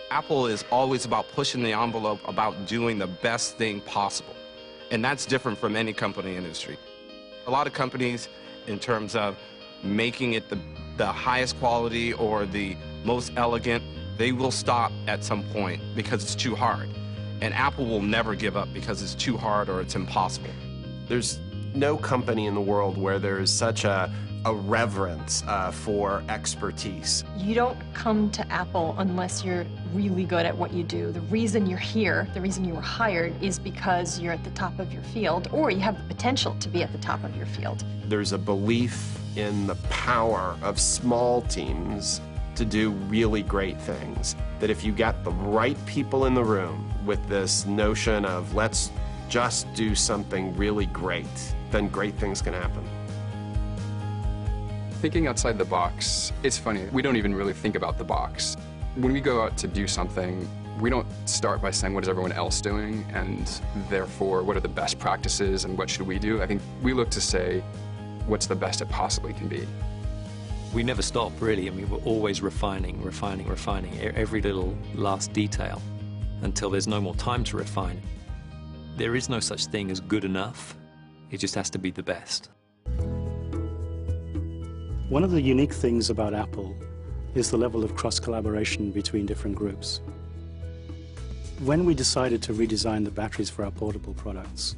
Apple is always about pushing the envelope, about doing the best thing possible. And that's different from any company industry. A lot of companies, in terms of making it the highest quality or the most elegant, they will stop at some point because it's too hard. And Apple will never give up because it's too hard or it's impossible. There's no company in the world where there's such a reverence for expertise. You don't come to Apple unless you're really good at what you do. The reason you're here, the reason you were hired, is because you're at the top of your field, or you have the potential to be at the top of your field. There's a belief in the power of small teams to do really great things, that if you get the right people in the room with this notion of let's just do something really great, then great things can happen. Thinking outside the box, it's funny, we don't even really think about the box. When we go out to do something, we don't start by saying what is everyone else doing and therefore what are the best practices and what should we do. I think we look to say what's the best it possibly can be. We never stop, really. I mean, we're always refining every little last detail until there's no more time to refine. There is no such thing as good enough. It just has to be the best. One of the unique things about Apple is the level of cross-collaboration between different groups. When we decided to redesign the batteries for our portable products,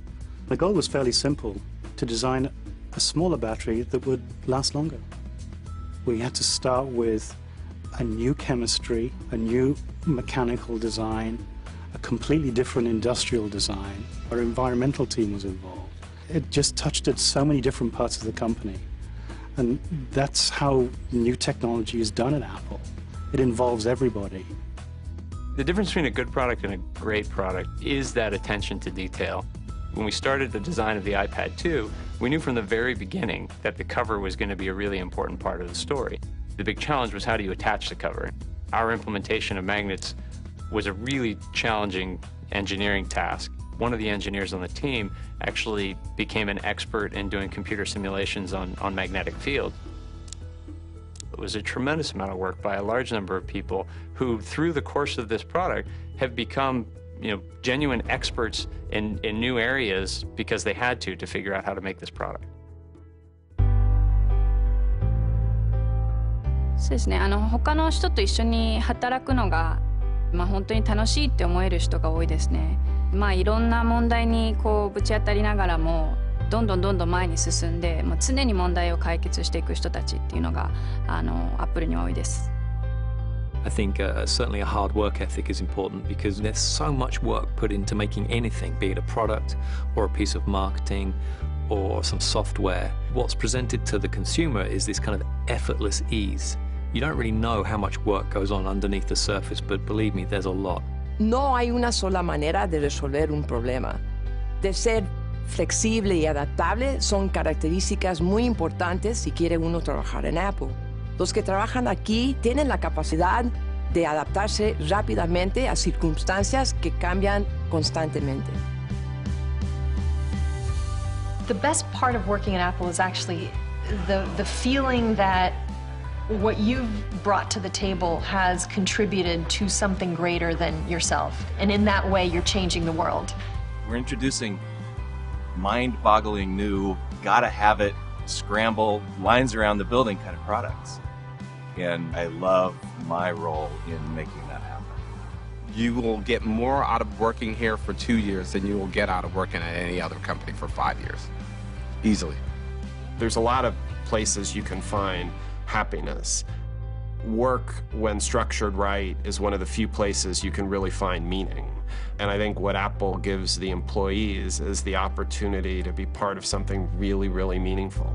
the goal was fairly simple: to design a smaller battery that would last longer. We had to start with a new chemistry, a new mechanical design, a completely different industrial design. Our environmental team was involved. It just touched at so many different parts of the company. And that's how new technology is done at Apple. It involves everybody. The difference between a good product and a great product is that attention to detail. When we started the design of the iPad 2, we knew from the very beginning that the cover was going to be a really important part of the story. The big challenge was, how do you attach the cover? Our implementation of magnets was a really challenging engineering task. One of the engineers on the team actually became an expert in doing computer simulations on magnetic fields. It was a tremendous amount of work by a large number of people who, through the course of this product, have become genuine experts in new areas because they had to figure out how to make this product. そうですね。他の人と一緒に働くのが、本当に楽しいって思える人が多いですね。いろんな問題にぶち当たりながらもどんどん前に進んで、常に問題を解決していく人たちっていうのがアップルには多いです。I think certainly a hard work ethic is important because there's so much work put into making anything, be it a product or a piece of marketing or some software. What's presented to the consumer is this kind of effortless ease. You don't really know how much work goes on underneath the surface, but believe me, there's a lot. No hay una sola manera de resolver un problema. De ser flexible y adaptable son características muy importantes si quiere uno trabajar en Apple. Los que trabajan aquí tienen la capacidad de adaptarse rápidamente a circunstancias que cambian constantemente. The best part of working at Apple is actually the feeling that what you've brought to the table has contributed to something greater than yourself. And in that way, you're changing the world. We're introducing mind-boggling new, gotta have it, scramble, lines around the building kind of products. And I love my role in making that happen. You will get more out of working here for 2 years than you will get out of working at any other company for 5 years. Easily. There's a lot of places you can find happiness. Work, when structured right, is one of the few places you can really find meaning. And I think what Apple gives the employees is the opportunity to be part of something really, really meaningful.